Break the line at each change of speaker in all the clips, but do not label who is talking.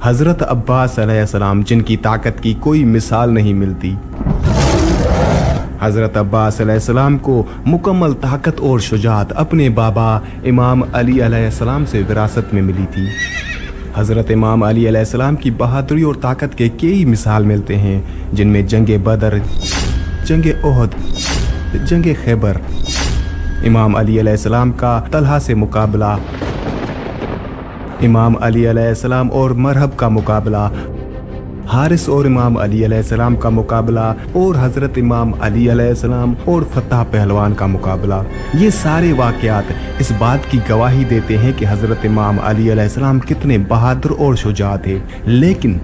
हज़रत अब्बास अलैहिस्सलाम, जिनकी ताकत की कोई मिसाल नहीं मिलती। हज़रत अब्बास अलैहिस्सलाम को मुकम्मल ताकत और शुजाअत अपने बाबा इमाम अली अलैहिस्सलाम से विरासत में मिली थी। हज़रत इमाम अली अलैहिस्सलाम की बहादुरी और ताकत के कई मिसाल मिलते हैं, जिनमें जंग बदर, जंग ओहद, जंग खैबर, इमाम अली अलैहिस्सलाम का तलहा से मुकाबला, इमाम अली अलैहिस्सलाम और मरहब का मुकाबला, हारिस और इमाम अली अलैहिस्सलाम का मुकाबला, और हज़रत इमाम अली अलैहिस्सलाम और फतह पहलवान का मुकाबला। ये सारे वाक़यात इस बात की गवाही देते हैं कि हज़रत इमाम अली अलैहिस्सलाम कितने बहादुर और शुजा थे। लेकिन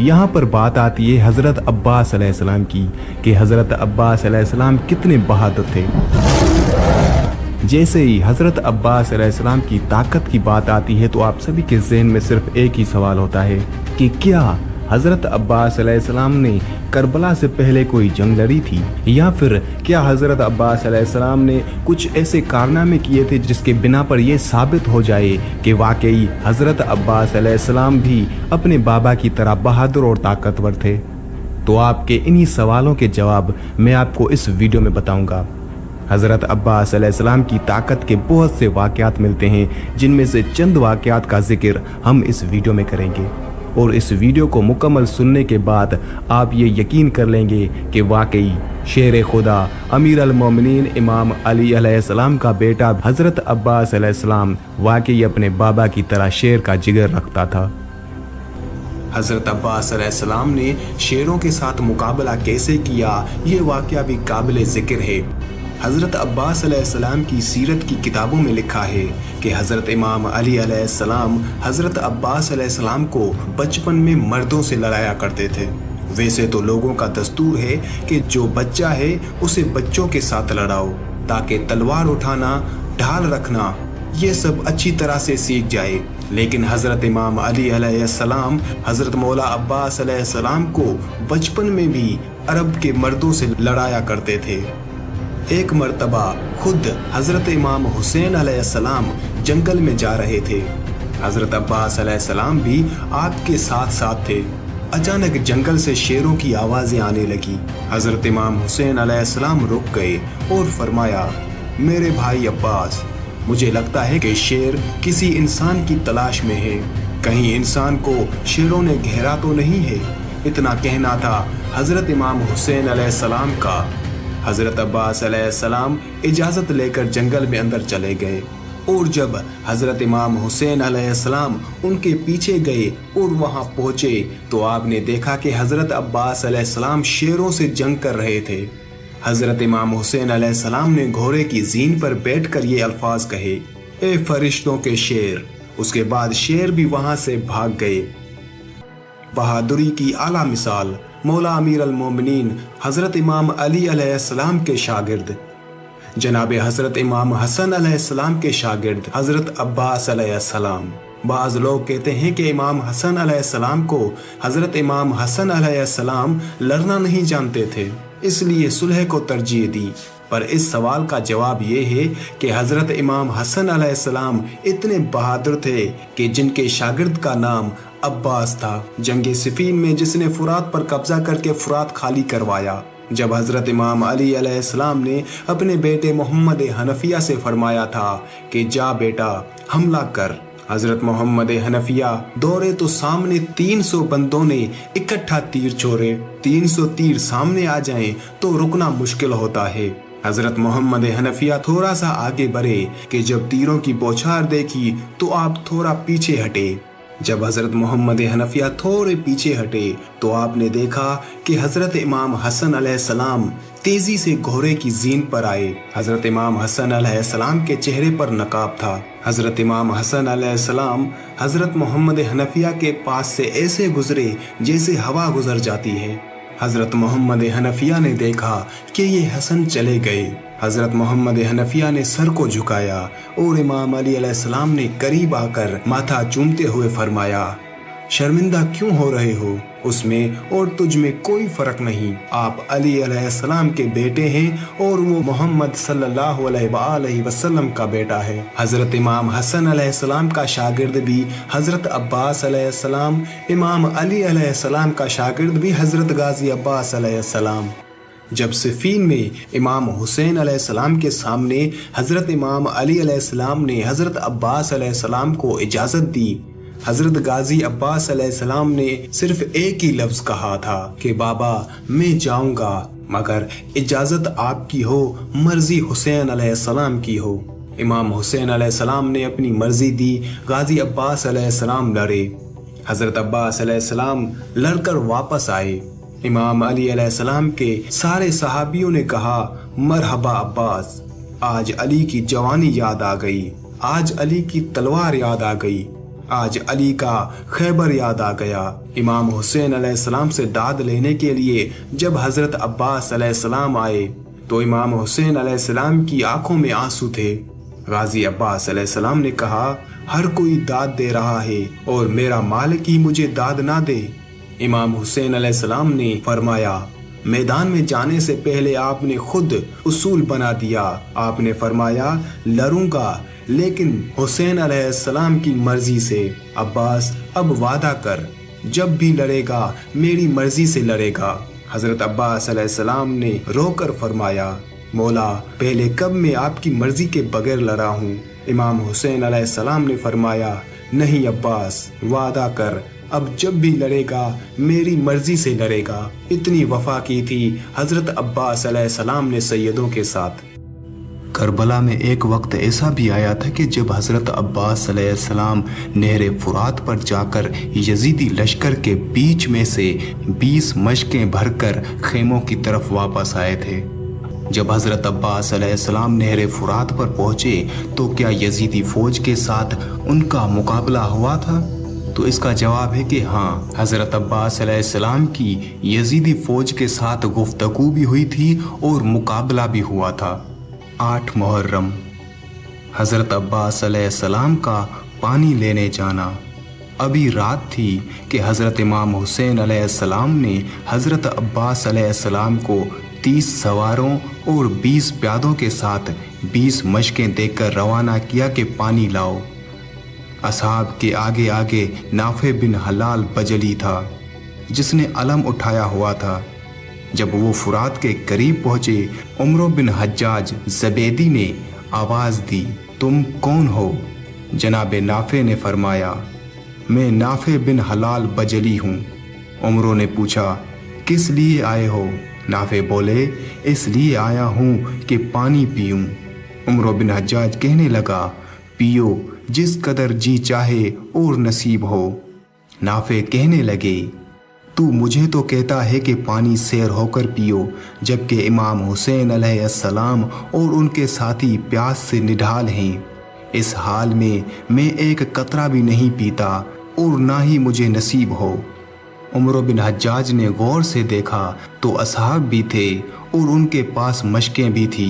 यहाँ पर बात आती है हज़रत अब्बास अलैहिस्सलाम की, कि हज़रत अब्बास अलैहिस्सलाम कितने बहादुर थे। जैसे ही हज़रत अब्बास अलैहिस्सलाम की ताकत की बात आती है तो आप सभी के ज़हन में सिर्फ एक ही सवाल होता है कि क्या हज़रत अब्बास अलैहिस्सलाम ने करबला से पहले कोई जंग लड़ी थी, या फिर क्या हज़रत अब्बास अलैहिस्सलाम ने कुछ ऐसे कारनामे किए थे जिसके बिना पर यह साबित हो जाए कि वाकई हज़रत अब्बास अलैहिस्सलाम भी अपने बाबा की तरह बहादुर और ताकतवर थे। तो आपके इन्हीं सवालों के जवाब मैं आपको इस वीडियो में बताऊंगा। हज़रत अब्बास अलैहिस्सलाम की ताकत के बहुत से वाक़यात मिलते हैं, जिनमें से चंद वाक़यात का जिक्र हम इस वीडियो में करेंगे, और इस वीडियो को मुकम्मल सुनने के बाद आप ये यकीन कर लेंगे कि वाकई शेर खुदा अमीर अल मोमिनीन इमाम अली अलैहिस्सलाम का बेटा हज़रत अब्बास अलैहिस्सलाम वाकई अपने बाबा की तरह शेर का जिगर रखता था। हज़रत अब्बास अलैहिस्सलाम ने शेरों के साथ मुकाबला कैसे किया, ये वाक़या भी काबिल ज़िक्र है। हज़रत अब्बास अलैहिस्सलाम की सीरत की किताबों में लिखा है कि हज़रत इमाम अली अलैहिस्सलाम हज़रत अब्बास अलैहिस्सलाम को बचपन में मर्दों से लड़ाया करते थे। वैसे तो लोगों का दस्तूर है कि जो बच्चा है उसे बच्चों के साथ लड़ाओ, ताकि तलवार उठाना, ढाल रखना, ये सब अच्छी तरह से सीख जाए। लेकिन हज़रत इमाम अली अलैहिस्सलाम हज़रत मौला अब्बास अलैहिस्सलाम को बचपन में भी अरब के मर्दों से लड़ाया करते थे। एक मर्तबा खुद हज़रत इमाम हुसैन अलैहिस्सलाम जंगल में जा रहे थे। हज़रत अब्बास अलैहिस्सलाम भी आपके साथ साथ थे। अचानक जंगल से शेरों की आवाज़ें आने लगी। हज़रत इमाम हुसैन अलैहिस्सलाम रुक गए और फरमाया, मेरे भाई अब्बास, मुझे लगता है कि शेर किसी इंसान की तलाश में है। कहीं इंसान को शेरों ने घेरा तो नहीं है। इतना कहना था हज़रत इमाम हुसैन अलैहिस्सलाम का। हज़रत अब्बास अलैहिस्सलाम इजाज़त लेकर जंगल में अंदर चले गए, और जब हज़रत इमाम हुसैन अलैहिस्सलाम उनके पीछे गए और वहां पहुंचे तो आपने देखा कि हज़रत अब्बास अलैहिस्सलाम शेरों से जंग कर रहे थे। हज़रत इमाम हुसैन अलैहिस्सलाम ने घोड़े की ज़ीन पर बैठकर ये अल्फाज कहे, ए फरिश्तों के शेर। उसके बाद शेर भी वहां से भाग गए। बहादुरी की आला मिसाल मौला अमीर अल मोमिनीन हज़रत इमाम अली अलैहिस्सलाम के शागिर्द जनाब हज़रत इमाम हसन अलैहिस्सलाम के शागिर्द हज़रत अब्बास अलैहिस्सलाम। बाज़ लोग कहते हैं कि इमाम हसन अलैहिस्सलाम को हज़रत इमाम हसन अलैहिस्सलाम लड़ना नहीं जानते थे, इसलिए सुलह को तरजीह दी। पर इस सवाल का जवाब ये है कि हज़रत इमाम हसन अलैहिस्सलाम इतने बहादुर थे कि जिनके शागिर्द का नाम अब्बास था, जंग सिफीन में जिसने फुरात पर कब्जा करके फुरात खाली करवाया। जब हज़रत इमाम अली अलैहिस्सलाम ने अपने बेटे मोहम्मद हनफिया से फरमाया था कि जा बेटा हमला कर, हज़रत मोहम्मद हनफिया दौड़े तो सामने 300 बंदों ने इकट्ठा तीर छोड़े। 300 तीर सामने आ जाएं तो रुकना मुश्किल होता है। हज़रत मोहम्मद हनफिया थोड़ा सा आगे बढ़े कि जब तीरों की बौछार देखी तो आप थोड़ा पीछे हटे। जब हज़रत मोहम्मद हनफिया थोड़े पीछे हटे तो आपने देखा कि हज़रत इमाम हसन अलैहिस्सलाम तेज़ी से घोड़े की ज़ीन पर आए। हज़रत इमाम हसन अलैहिस्सलाम के चेहरे पर नकाब था। हज़रत इमाम हसन अलैहिस्सलाम हज़रत मोहम्मद हनफिया के पास से ऐसे गुजरे जैसे हवा गुजर जाती है। हज़रत मोहम्मद हनफिया ने देखा कि ये हसन चले गए। हज़रत मोहम्मद हनफिया ने सर को झुकाया और इमाम अली अलैहिस्सलाम ने करीब आकर माथा चूमते हुए फरमाया, शर्मिंदा क्यों हो रहे हो? उसमें और तुझ में कोई फर्क नहीं। आप अली अलैहिस्सलाम के बेटे हैं और वो मोहम्मद सल्लल्लाहु अलैहि वसल्लम का बेटा है। हजरत इमाम हसन अलैहिस्सलाम का शागिर्द भी हजरत अब्बास अलैहिस्सलाम, इमाम अली अलैहिस्सलाम का शागिर्द भी हजरत गाजी अब्बास अलैहिस्सलाम। जब सिफीन में इमाम हुसैन अलैहिस्सलाम के सामने हजरत इमाम अली अलैहिस्सलाम ने हजरत अब्बास अलैहिस्सलाम को इजाजत दी, हजरत गाजी अब्बास अलैहिस्सलाम ने सिर्फ एक ही लफ्ज कहा था कि बाबा मैं जाऊंगा, मगर इजाजत आपकी हो, मर्जी हुसैन अलैहिस्सलाम की हो। इमाम हुसैन अलैहिस्सलाम ने अपनी मर्जी दी, गाजी अब्बास अलैहिस्सलाम लड़े। हजरत अब्बास अलैहिस्सलाम लड़कर वापस आए। इमाम अली अलैहिस्सलाम के सारे सहाबियों ने कहा, मरहबा अब्बास, आज अली की जवानी याद आ गई, आज अली की तलवार याद आ गई, आज अली का खैबर याद आ गया। इमाम हुसैन अलैहिस्सलाम से दाद लेने के लिए जब हजरत अब्बास अलैहिस्सलाम आए तो इमाम हुसैन अलैहिस्सलाम की आंखों में आंसू थे। गाजी अब्बास अलैहिस्सलाम ने कहा, हर कोई दाद दे रहा है और मेरा मालिक ही मुझे दाद ना दे। इमाम हुसैन अलैहिस्सलाम ने फरमाया, मैदान में जाने से पहले आपने खुद उसूल बना दिया। आपने फरमाया, लड़ूंगा लेकिन हुसैन अलैहिस्सलाम की मर्जी से। अब्बास अब वादा कर, जब भी लड़ेगा मेरी मर्जी से लड़ेगा। हजरत अब्बास अलैहिस्सलाम ने रोकर फरमाया, मौला पहले कब मैं आपकी मर्जी के बगैर लड़ा हूँ। इमाम हुसैन अलैहिस्सलाम ने फरमाया, नहीं अब्बास, वादा कर, अब जब भी लड़ेगा मेरी मर्जी से लड़ेगा। इतनी वफा की थी हजरत अब्बास अलैहिस्सलाम ने सैयदों के साथ। करबला में एक वक्त ऐसा भी आया था कि जब हजरत अब्बास अलैहिस्सलाम नहर फुरात पर जाकर यजीदी लश्कर के बीच में से 20 मशकें भरकर खेमों की तरफ वापस आए थे। जब हजरत अब्बास अलैहिस्सलाम नहर फुरात पर पहुंचे तो क्या यजीदी फौज के साथ उनका मुकाबला हुआ था? तो इसका जवाब है कि हाँ, हजरत अब्बास अलैहिस्सलाम की यजीदी फौज के साथ गुफ्तगू भी हुई थी और मुकाबला भी हुआ था। 8 मुहर्रम, हजरत अब्बास अलैहिस्सलाम का पानी लेने जाना। अभी रात थी कि हजरत इमाम हुसैन अलैहिस्सलाम ने हजरत अब्बास अलैहिस्सलाम को 30 सवारों और 20 प्यादों के साथ 20 मशकें देकर रवाना किया कि पानी लाओ। असहाब के आगे आगे नाफे बिन हलाल बजली था, जिसने अलम उठाया हुआ था। जब वो फुरात के करीब पहुंचे, उमर बिन हज्जाज ज़बैदी ने आवाज़ दी, तुम कौन हो? जनाबे नाफे ने फरमाया, मैं नाफे बिन हलाल बजली हूँ। उमरों ने पूछा, किस लिए आए हो? नाफे बोले, इसलिए आया हूँ कि पानी पीऊँ। उमर बिन हज्जाज कहने लगा, पियो जिस कदर जी चाहे और नसीब हो। नाफे कहने लगे, तू मुझे तो कहता है कि पानी सैर होकर पियो, जबकि इमाम हुसैन अलैहिस्सलाम और उनके साथी प्यास से निढाल हैं। इस हाल में मैं एक कतरा भी नहीं पीता और ना ही मुझे नसीब हो। उमर बिन हज्जाज ने गौर से देखा तो असहाब भी थे और उनके पास मशकें भी थी।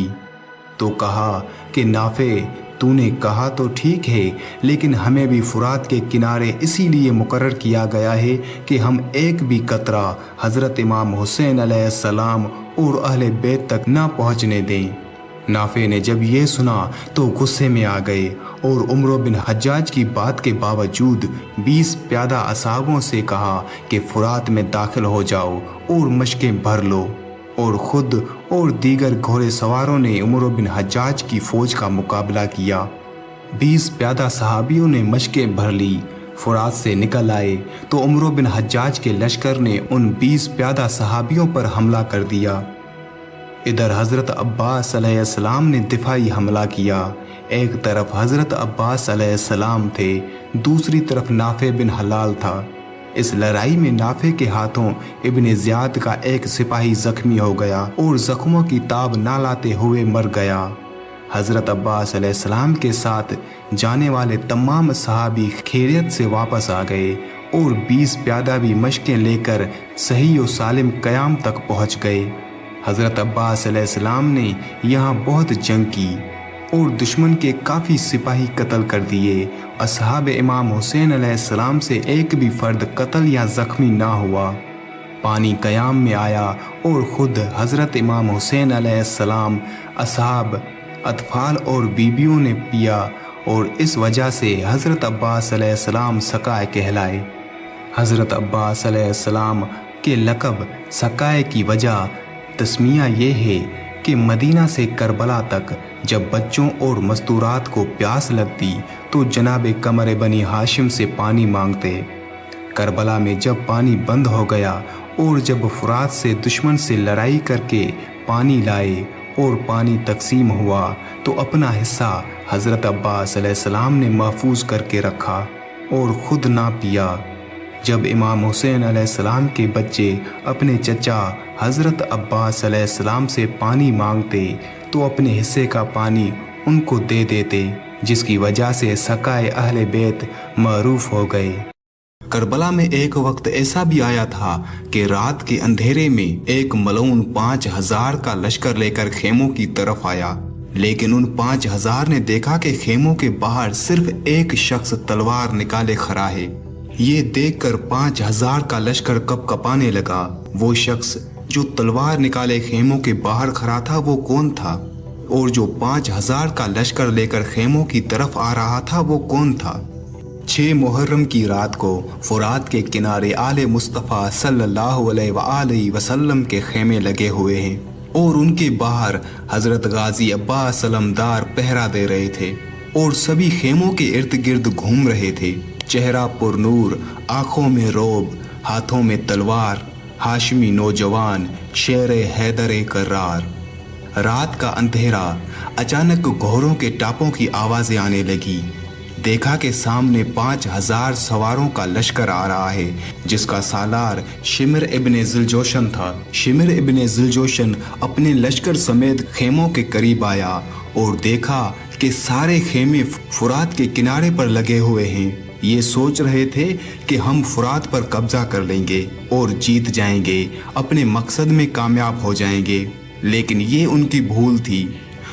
तो कहा कि नाफे, तूने कहा तो ठीक है, लेकिन हमें भी फुरात के किनारे इसीलिए मुकर्रर किया गया है कि हम एक भी कतरा हज़रत इमाम हुसैन अलैहिस्सलाम और अहले बैत तक ना पहुँचने दें। नाफे ने जब ये सुना तो गुस्से में आ गए और उमर बिन हज्जाज की बात के बावजूद 20 प्यादा असहाबों से कहा कि फुरात में दाखिल हो जाओ और मशकें भर लो। और खुद और दीगर घोड़े सवारों ने उमर बिन हज्जाज की फौज का मुकाबला किया। 20 प्यादा सहाबियों ने मशकें भर ली, फुरात से निकल आए तो उमर बिन हज्जाज के लश्कर ने उन 20 प्यादा सहाबियों पर हमला कर दिया। इधर हज़रत अब्बास अलैहिस्सलाम ने दिफाई हमला किया। एक तरफ हज़रत अब्बास अलैहिस्सलाम थे, दूसरी तरफ नाफे बिन हलाल था। इस लड़ाई में नाफे के हाथों इब्ने ज़ियाद का एक सिपाही जख्मी हो गया और जख्मों की ताब ना लाते हुए मर गया। हज़रत अब्बास अलैहिस्सलाम के साथ जाने वाले तमाम सहाबी खैरियत से वापस आ गए और 20 प्यादा भी मशकें लेकर सही और सालिम क़याम तक पहुँच गए। हज़रत अब्बास अलैहिस्सलाम ने यहाँ बहुत जंग की। और दुश्मन के काफ़ी सिपाही कत्ल कर दिए। असहाब इमाम हुसैन अलैहिस्सलाम से एक भी फर्द कत्ल या ज़ख्मी ना हुआ। पानी क़याम में आया और ख़ुद हज़रत इमाम हुसैन अलैहिस्सलाम, असहाब, अतफ़ाल और बीबियों ने पिया और इस वजह से हज़रत अब्बास अलैहिस्सलाम सकाए कहलाए। हज़रत अब्बास अलैहिस्सलाम के लक़ब सकाए की वजह तस्मिया ये है कि मदीना से करबला तक जब बच्चों और मस्तूरात को प्यास लगती तो जनाब कमर बनी हाशिम से पानी मांगते। करबला में जब पानी बंद हो गया और जब फुरात से दुश्मन से लड़ाई करके पानी लाए और पानी तकसीम हुआ तो अपना हिस्सा हज़रत अब्बास अलैहिस्सलाम ने महफूज करके रखा और ख़ुद ना पिया। जब इमाम हुसैन अलैहिस्सलाम के बच्चे अपने चचा हज़रत अब्बास अलैहिस्सलाम से पानी मांगते तो अपने हिस्से का पानी उनको दे देते, जिसकी वजह से सकाए अहले बैत मरूफ हो गए। करबला में एक वक्त ऐसा भी आया था कि रात के अंधेरे में एक मलऊन 5000 का लश्कर लेकर खेमों की तरफ आया, लेकिन उन 5000 ने देखा कि खेमों के बाहर सिर्फ एक शख्स तलवार निकाले खड़ा है। ये देखकर 5000 का लश्कर कपकपाने लगा। वो शख्स जो तलवार निकाले खेमों के बाहर खड़ा था वो कौन था, और जो 5000 का लश्कर लेकर खेमों की तरफ आ रहा था वो कौन था। 6 मुहर्रम की रात को फुरात के किनारे आले मुस्तफ़ा सल्लल्लाहु अलैहि वसल्लम के खेमे लगे हुए हैं और उनके बाहर हज़रत गाजी अब्बास अलमदार पहरा दे रहे थे और सभी खेमों के इर्द गिर्द घूम रहे थे। चेहरा पुरनूर, आँखों में रोब, हाथों में तलवार, हाशमी नौजवान, शेर हैदर कर्रार। रात का अंधेरा, अचानक घोड़ों के टापों की आवाज़ें आने लगी। देखा कि सामने 5000 सवारों का लश्कर आ रहा है, जिसका सालार शिमर इब्ने ज़ुलजोशन था। शिमर इब्ने ज़ुलजोशन अपने लश्कर समेत खेमों के करीब आया और देखा कि सारे खेमे फुरात के किनारे पर लगे हुए हैं। ये सोच रहे थे कि हम फुरात पर कब्जा कर लेंगे और जीत जाएंगे, अपने मकसद में कामयाब हो जाएंगे, लेकिन ये उनकी भूल थी।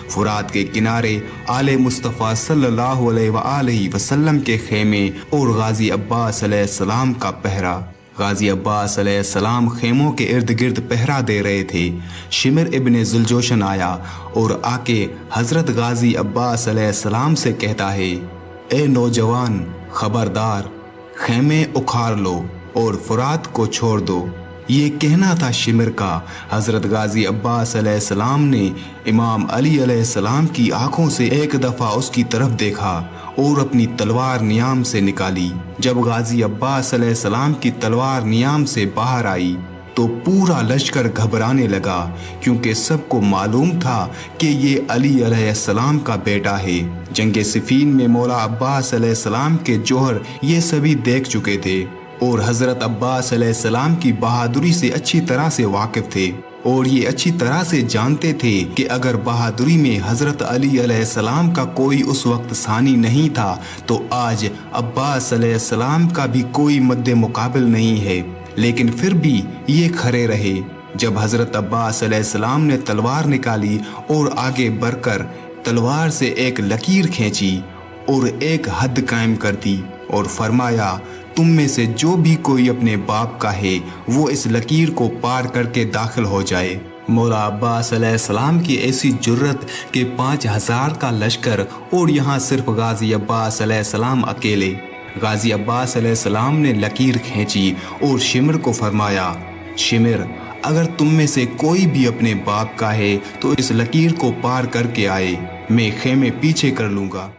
फुरात के किनारे आले मुस्तफ़ा सल्लल्लाहु अलैहि वसल्लम के खेमे और गाजी अब्बास अलैहिस्सलाम का पहरा। गाजी अब्बास अलैहिस्सलाम खेमों के इर्द गिर्द पहरा दे रहे थे। शिमर इब्ने ज़ुलजोशन आया और आके हज़रत गाजी अब्बास अलैहिस्सलाम से कहता है, ए नौजवान, खबरदार, खेमे उखाड़ लो और फुरात को छोड़ दो। ये कहना था शिमर का। हज़रत गाजी अब्बास अलैहिस्सलाम ने इमाम अली अलैहिस्सलाम की आंखों से एक दफ़ा उसकी तरफ देखा और अपनी तलवार नियाम से निकाली। जब गाजी अब्बास अलैहिस्सलाम की तलवार नियाम से बाहर आई तो पूरा लश्कर घबराने लगा, क्योंकि सबको मालूम था कि ये अली अलैहिस्सलाम का बेटा है। जंगे सिफीन में मौला अब्बास अलैहिस्सलाम के जौहर ये सभी देख चुके थे और हज़रत अब्बास अलैहिस्सलाम की बहादुरी से अच्छी तरह से वाकिफ थे और ये अच्छी तरह से जानते थे कि अगर बहादुरी में हज़रत अली अलैहिस्सलाम का कोई उस वक्त सानी नहीं था तो आज अब्बास अलैहिस्सलाम का भी कोई मद्दे मुकाबिल नहीं है। लेकिन फिर भी ये खड़े रहे। जब हज़रत अब्बास अलैहिस्सलाम ने तलवार निकाली और आगे बढ़कर तलवार से एक लकीर खींची और एक हद कायम कर दी और फरमाया, तुम में से जो भी कोई अपने बाप का है वो इस लकीर को पार करके दाखिल हो जाए। मौला अब्बास अलैहिस्सलाम की ऐसी जुर्रत कि 5000 का लश्कर और यहाँ सिर्फ गाजी अब्बास अलैहिस्सलाम अकेले। गाजी अब्बास अलैहिस्सलाम ने लकीर खींची और शिमर को फरमाया, शिमर, अगर तुम में से कोई भी अपने बाप का है तो इस लकीर को पार करके आए, मैं खेमे पीछे कर लूँगा।